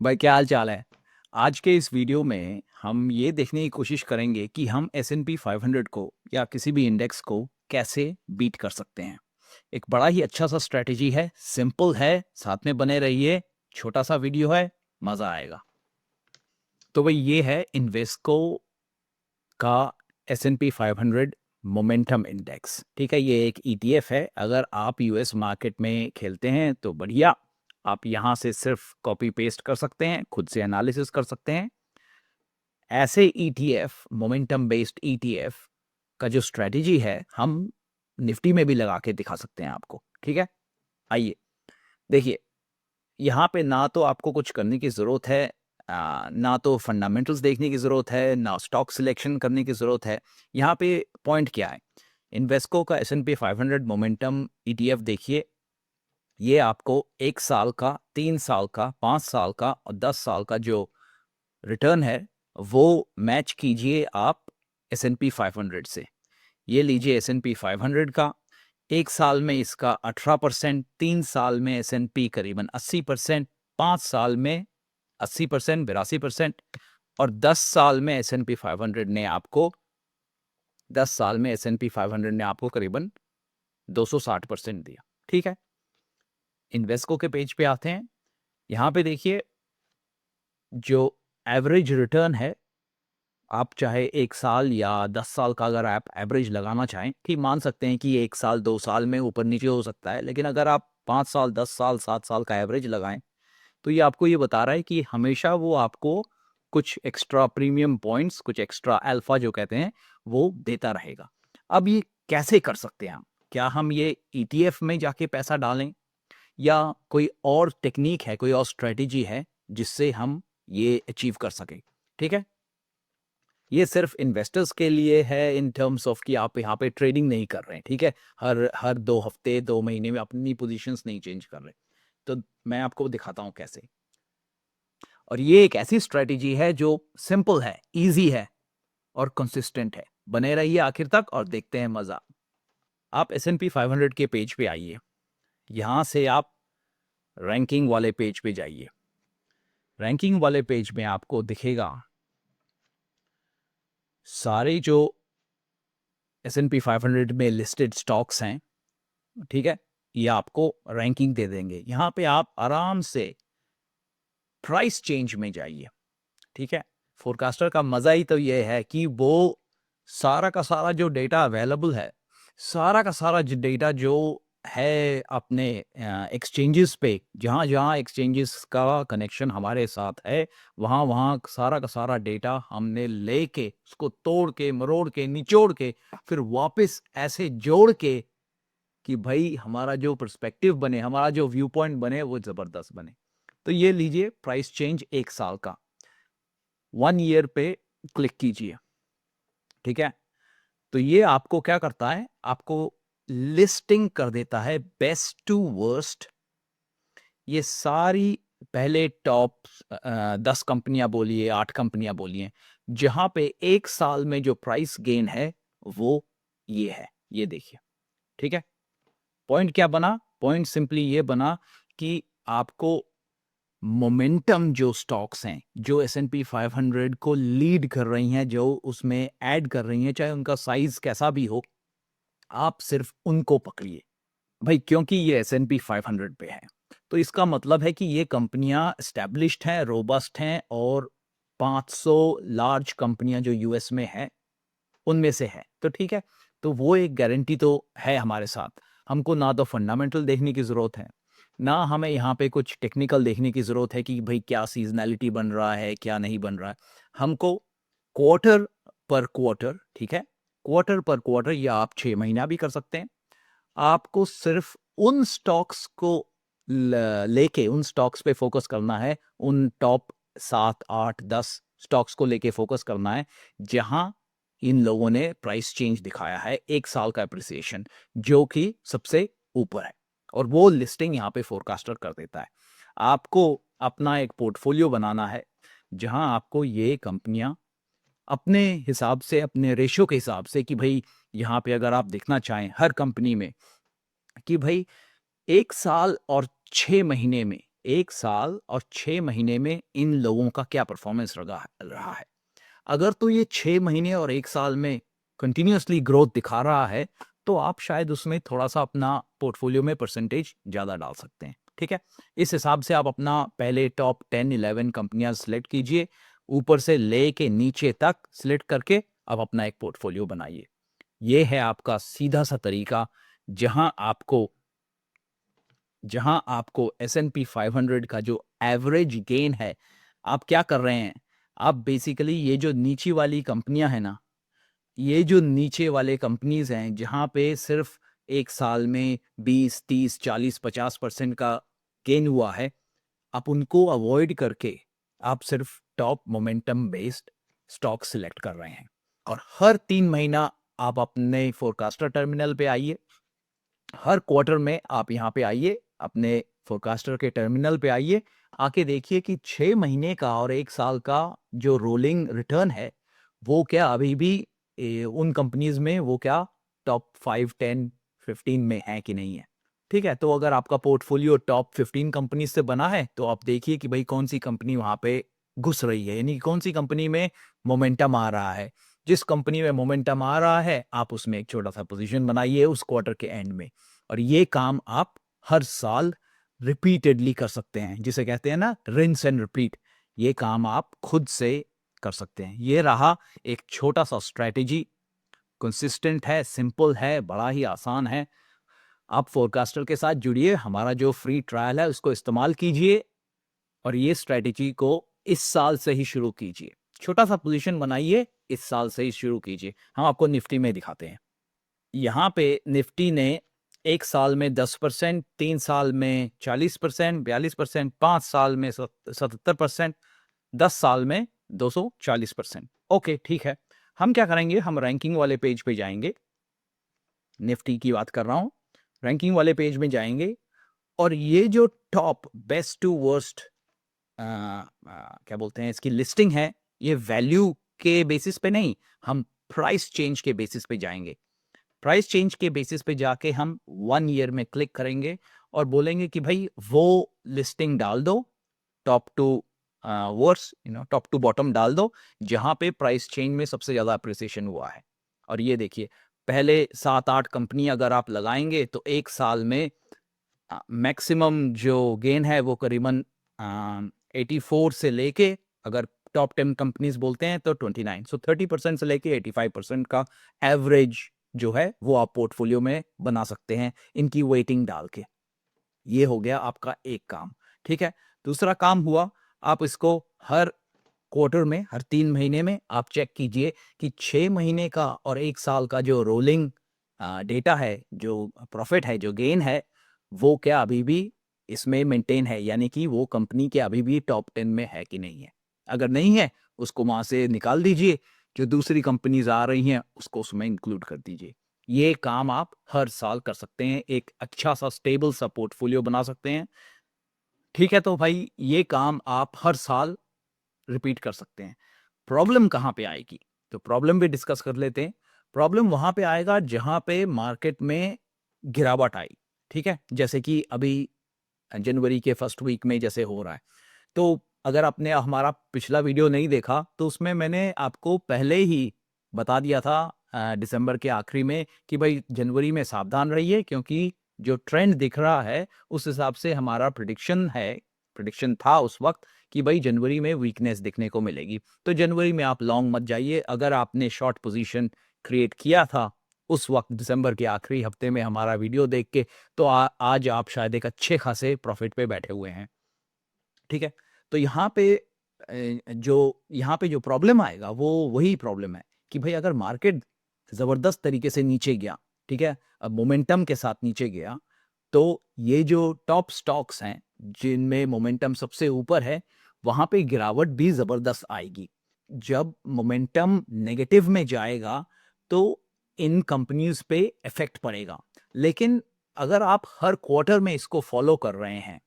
भाई क्या हाल चाल है। आज के इस वीडियो में हम ये देखने की कोशिश करेंगे कि हम S&P 500 को या किसी भी इंडेक्स को कैसे बीट कर सकते हैं। एक बड़ा ही अच्छा सा स्ट्रेटेजी है, सिंपल है, साथ में बने रहिए। छोटा सा वीडियो है, मज़ा आएगा। तो भाई ये है इन्वेस्को का S&P 500 मोमेंटम इंडेक्स। ठीक है, ये एक ETF है। अगर आप यूएस मार्केट में खेलते हैं तो बढ़िया, आप यहाँ से सिर्फ कॉपी पेस्ट कर सकते हैं, खुद से एनालिसिस कर सकते हैं। ऐसे ETF, मोमेंटम बेस्ड ETF का जो स्ट्रेटजी है, हम निफ्टी में भी लगा के दिखा सकते हैं आपको। ठीक है, आइए देखिए। यहाँ पे ना तो आपको कुछ करने की ज़रूरत है, ना तो फंडामेंटल्स देखने की ज़रूरत है, ना स्टॉक सिलेक्शन करने की ज़रूरत है। यहाँ पे पॉइंट क्या है, इन्वेस्को का S&P 500 मोमेंटम ETF देखिए। ये आपको 1 साल का, 3 साल का, 5 साल का और 10 साल का जो रिटर्न है वो मैच कीजिए आप S&P 500 से। ये लीजिए S&P 500 का, 1 साल में इसका 18%, 3 साल में S&P करीबन 80%, 5 साल में 80%, 82%, और 10 साल में S&P 500 ने आपको 10 साल में S&P 500 ने आपको करीबन 260% दिया। ठीक है, इन्वेस्को के पेज पे आते हैं। यहाँ पे देखिए जो एवरेज रिटर्न है, आप चाहे 1 साल या 10 साल का अगर आप एवरेज लगाना चाहें, कि मान सकते हैं कि 1 साल 2 साल में ऊपर नीचे हो सकता है, लेकिन अगर आप 5 साल 10 साल 7 साल का एवरेज लगाएं तो ये आपको ये बता रहा है कि हमेशा वो आपको कुछ एक्स्ट्रा प्रीमियम पॉइंट्स, कुछ एक्स्ट्रा अल्फा जो कहते हैं, वो देता रहेगा। अब ये कैसे कर सकते हैं हम? क्या हम ये ETF में जाके पैसा डालें, या कोई और टेक्निक है, कोई और स्ट्रेटेजी है जिससे हम ये अचीव कर सकें? ठीक है, ये सिर्फ इन्वेस्टर्स के लिए है इन टर्म्स ऑफ कि आप यहाँ पे ट्रेडिंग नहीं कर रहे हैं। ठीक है, हर हर 2 हफ्ते 2 महीने में अपनी पोजीशंस नहीं चेंज कर रहे। तो मैं आपको दिखाता हूँ कैसे। और ये एक ऐसी स्ट्रेटेजी है जो सिंपल है, इजी है और कंसिस्टेंट है। बने रहिए आखिर तक और देखते हैं मजा। आप S&P 500 के पेज पे आइए, यहाँ से आप रैंकिंग वाले पेज पे जाइए। रैंकिंग वाले पेज में आपको दिखेगा सारे जो S&P 500 में लिस्टेड स्टॉक्स हैं। ठीक है, ये आपको रैंकिंग दे देंगे। यहाँ पे आप आराम से प्राइस चेंज में जाइए। ठीक है, फोरकास्टर का मजा ही तो ये है कि वो सारा का सारा जो डेटा अवेलेबल है, सारा का सारा डेटा जो है अपने एक्सचेंजेस पे, जहाँ जहाँ एक्सचेंजेस का कनेक्शन हमारे साथ है, वहाँ वहाँ सारा का सारा डेटा हमने लेके उसको तोड़ के मरोड़ के निचोड़ के फिर वापस ऐसे जोड़ के कि भाई हमारा जो पर्सपेक्टिव बने, हमारा जो व्यू पॉइंट बने, वो ज़बरदस्त बने। तो ये लीजिए प्राइस चेंज 1 साल का, 1 ईयर पे क्लिक कीजिए। ठीक है, तो ये आपको क्या करता है, आपको लिस्टिंग कर देता है बेस्ट टू वर्स्ट। ये सारी पहले टॉप 10 कंपनियां बोलिए, 8 कंपनियां बोलिए, जहां पे 1 साल में जो प्राइस गेन है वो ये है। ये देखिए। ठीक है, पॉइंट क्या बना? पॉइंट सिंपली ये बना कि आपको मोमेंटम जो स्टॉक्स हैं, जो S&P 500 को लीड कर रही हैं, जो उसमें ऐड कर रही हैं, चाहे उनका साइज कैसा भी हो, आप सिर्फ उनको पकड़िए भाई, क्योंकि ये S&P 500 पे है। तो इसका मतलब है कि ये कंपनियां एस्टैब्लिश्ड हैं, रोबस्ट हैं, और 500 लार्ज कंपनियां जो यूएस में हैं उनमें से है। तो ठीक है, तो वो एक गारंटी तो है हमारे साथ। हमको ना तो फंडामेंटल देखने की ज़रूरत है, ना हमें यहाँ पे कुछ टेक्निकल देखने की ज़रूरत है कि भाई क्या सीजनैलिटी बन रहा है, क्या नहीं बन रहा है। हमको क्वार्टर पर क्वार्टर, ठीक है, क्वार्टर पर क्वार्टर, या आप 6 महीना भी कर सकते हैं, आपको सिर्फ उन स्टॉक्स को लेके उन स्टॉक्स पे फोकस करना है, उन टॉप 7 8 10 स्टॉक्स को लेके फोकस करना है जहां इन लोगों ने प्राइस चेंज दिखाया है, 1 साल का अप्रिसिएशन जो कि सबसे ऊपर है, और वो लिस्टिंग यहाँ पे फोरकास्टर कर देता है। आपको अपना एक पोर्टफोलियो बनाना है जहां आपको ये कंपनियां अपने हिसाब से, अपने रेशियो के हिसाब से, कि भाई यहाँ पे अगर आप देखना चाहें हर कंपनी में कि भाई 1 साल और 6 महीने में 1 साल और 6 महीने में इन लोगों का क्या परफॉर्मेंस रहा है। अगर तो ये 6 महीने और 1 साल में कंटिन्यूअसली ग्रोथ दिखा रहा है, तो आप शायद उसमें थोड़ा-सा अपना पोर्टफोलियो में परसेंटेज ज़्यादा डाल सकते हैं, ठीक है? इस हिसाब से आप अपना पहले टॉप 10-11 कंपनियाँ सेलेक्ट कीजिए, ऊपर से लेके नीचे तक सेलेक्ट करके अब अपना एक पोर्टफोलियो बनाइए। ये है आपका सीधा-सा तरीका, जहाँ आपको जहाँ आपको एस&पी 500 का जो एवरेज गेन है, आप क्या कर रहे हैं? आप बेसिकली ये जो नीची वाली कंपनियाँ हैं ना, ये जो नीचे वाले कंपनीज़ हैं, जहाँ पे सिर्फ़ 1 साल में 20, 30, 40, 50% का गेन हुआ है, आप उनको अवॉइड करके आप सिर्फ़ top momentum based stock select कर रहे हैं। और हर 3 महीना आप अपने फ़ोरकास्टर टर्मिनल पे आइए, हर क्वार्टर में आप यहाँ पे आइए, अपने फ़ोरकास्टर के टर्मिनल पे आइए, आके देखिए कि 6 महीने का और 1 साल का जो रोलिंग रिटर्न है, वो क्या अभी भी उन कंपनीज़ में वो क्या टॉप 5, 10, 15 में है कि नहीं है। ठीक है? तो अगर आपका पोर्टफोलियो टॉप 15 कंपनीज़ से बना है, तो आप देखिए कि भई कौन-सी कंपनी वहाँ पे घुस रही है, यानी कौन-सी कंपनी में मोमेंटम आ रहा है। जिस कंपनी में मोमेंटम आ रहा है, आप उसमें एक छोटा-सा पोज़ीशन बनाइए उस क्वार्टर के एंड में। और ये काम आप हर साल रिपीटेडली कर सकते हैं, जिसे कहते हैं ना रिंस एंड रिपीट। ये काम आप खुद से कर सकते हैं। ये रहा एक छोटा-सा स्ट्रैटेजी, कंसिस्टेंट है, सिंपल है, बड़ा ही आसान है। आप फोरकास्टर के साथ जुड़िए, हमारा जो फ्री ट्रायल है उसको इस्तेमाल कीजिए और ये स्ट्रैटेजी को इस साल से ही शुरू कीजिए। छोटा-सा पोज़ीशन बनाइए, इस साल से ही शुरू कीजिए। हम आपको निफ्टी में दिखाते हैं। यहाँ पे निफ्टी ने 1 साल में 10%, 3 साल में 40%, 42%, 5 साल में 77%, 10 साल में 240%। ओके, ठीक है। हम क्या करेंगे, हम रैंकिंग वाले पेज पे जाएँगे, निफ्टी की बात कर रहा हूँ। रैंकिंग वाले पेज में जाएँगे और ये जो टॉप बेस्ट टू वर्स्ट क्या बोलते हैं इसकी लिस्टिंग है, ये वैल्यू के बेसिस पे नहीं, हम प्राइस चेंज के बेसिस पे जाएँगे। प्राइस चेंज के बेसिस पे जाके हम 1 ईयर में क्लिक करेंगे और बोलेंगे कि भाई वो लिस्टिंग डाल दो, top to worst top to bottom डाल दो, जहाँ पे प्राइस चेंज में सबसे ज़्यादा अप्रिसिएशन हुआ है। और ये देखिए, पहले 7-8 कंपनी अगर आप लगाएँगे तो 1 साल में मैक्सिमम जो गेन है वो करीबन 84 से लेके, अगर टॉप 10 कंपनीज़ बोलते हैं तो 29, सो 30% से लेके 85% का एवरेज जो है वो आप पोर्टफोलियो में बना सकते हैं, इनकी वेटिंग डाल के। ये हो गया आपका एक काम, ठीक है? दूसरा काम हुआ, आप इसको हर क्वार्टर में, हर 3 महीने में आप चेक कीजिए कि 6 महीने का और 1 साल का जो रोलिंग डेटा है, जो प्रॉफ़िट है, जो गेन है, वो क्या अभी भी इसमें मेंटेन है, यानी कि वो कंपनी क्या अभी भी टॉप 10 में है कि नहीं है। अगर नहीं है, उसको वहाँ से निकाल दीजिए, जो दूसरी कंपनीज़ आ रही हैं, उसको उसमें इंक्लूड कर दीजिए। ये काम आप हर साल कर सकते हैं, एक अच्छा-सा स्टेबल सा पोर्टफोलियो बना सकते हैं। ठीक है, तो भाई ये काम आप हर साल रिपीट कर सकते हैं। प्रॉब्लम कहाँ पे आएगी? तो प्रॉब्लम भी डिस्कस कर लेते हैं। प्रॉब्लम वहाँ पे आएगा जहाँ पे मार्केट में गिरावट आई, ठीक है? जैसे कि अभी जनवरी के फर्स्ट वीक में जैसे हो रहा है। तो अगर आपने हमारा पिछला वीडियो नहीं देखा, तो उसमें मैंने आपको पहले ही बता दिया था दिसंबर के आखिरी में कि भई जनवरी में सावधान रहिए, क्योंकि जो ट्रेंड दिख रहा है, उस हिसाब से हमारा प्रेडिक्शन था उस वक़्त कि भई जनवरी में वीकनेस दिखने को मिलेगी। तो जनवरी में आप लॉन्ग मत जाइए। अगर आपने शॉर्ट पोज़ीशन क्रिएट किया था, उस वक़्त दिसंबर के आखिरी हफ्ते में हमारा वीडियो देख के, तो आज आप शायद एक अच्छे खासे प्रॉफ़िट पे बैठे हुए हैं। ठीक है? तो यहाँ पे जो प्रॉब्लम आएगा वो वही प्रॉब्लम है कि भई अगर मार्केट ज़बरदस्त तरीके से नीचे गया, ठीक है? अब मोमेंटम के साथ नीचे गया, तो ये जो टॉप स्टॉक्स हैं, जिनमें मोमेंटम सबसे ऊपर है, वहाँ पे गिरावट भी ज़बरदस्त आएगी। जब मोमेंटम नेगेटिव में जाएगा, तो इन कंपनीज़ पे इफ़ेक्ट पड़ेगा। लेकिन अगर आप हर क्वार्टर में इसको फ़ॉलो कर रहे हैं,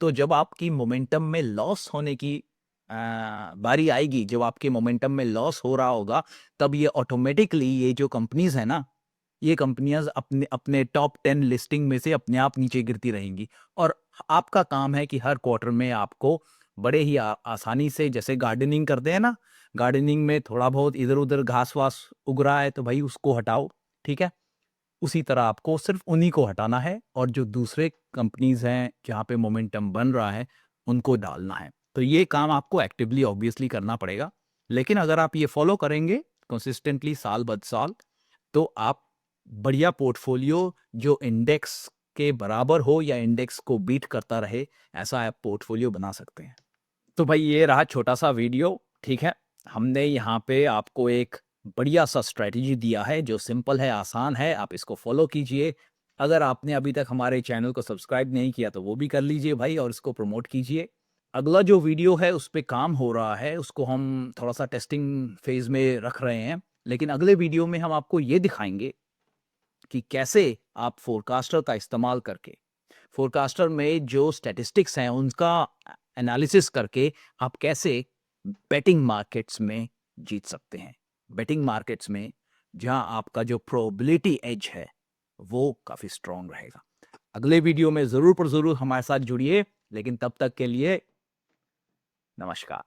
तो जब आपकी मोमेंटम में लॉस होने की बारी आएगी, जब आपके मोमेंटम में लॉस हो रहा होगा, तब ये ऑटोमेटिकली ये जो कंपनीज़ हैं ना, ये कंपनियाँ अपने अपने टॉप 10 लिस्टिंग में से अपने आप नीचे गिरती रहेंगी और आपका काम है कि हर क्वार्टर में आपको बड़े ही आसानी से, जैसे गार्डनिंग करते हैं ना, गार्डनिंग में थोड़ा बहुत इधर-उधर घास-वास उग रहा है तो भाई उसको हटाओ, ठीक है? उसी तरह आपको सिर्फ़ उन्हीं को हटाना है और जो दूसरे कंपनीज़ हैं, जहाँ पे मोमेंटम बन रहा है, उनको डालना है। तो ये काम आपको एक्टिवली ऑब्वियसली करना पड़ेगा। लेकिन अगर आप ये फ़ॉलो करेंगे कंसिस्टेंटली साल ब साल, तो आप बढ़िया पोर्टफ़ोलियो जो इंडेक्स के बराबर हो या इंडेक्स को बीट करता रहे, ऐसा आप पोर्टफ़ोलियो बना सकते हैं। तो भाई ये रहा छोटा-सा वीडियो, ठीक है? हमने यहाँ पे आपको एक बढ़िया-सा स्ट्रैटेजी दिया है जो सिंपल है, आसान है, आप इसको फ़ॉलो कीजिए। अगर आपने अभी तक हमारे चैनल को सब्सक्राइब नहीं किया तो वो भी कर लीजिए भाई और इसको प्रमोट कीजिए। अगला जो वीडियो है उस पे काम हो रहा है, उसको हम थोड़ा-सा टेस्टिंग फ़ेज़ में रख रहे हैं। लेकिन अगले वीडियो में हम आपको ये दिखाएँगे कि कैसे आप फ़ोरकास्टर का इस्तेमाल करके, फ़ोरकास्टर में जो स्टैटिस्टिक्स हैं उनका एनालिसिस करके आप कैसे बेटिंग मार्केट्स में जीत सकते हैं। बेटिंग मार्केट्स में जहाँ आपका जो प्रोबेबिलिटी एज है, वो काफ़ी स्ट्रॉन्ग रहेगा। अगले वीडियो में ज़रूर पर ज़रूर हमारे साथ जुड़िए, लेकिन तब तक के लिए नमस्कार।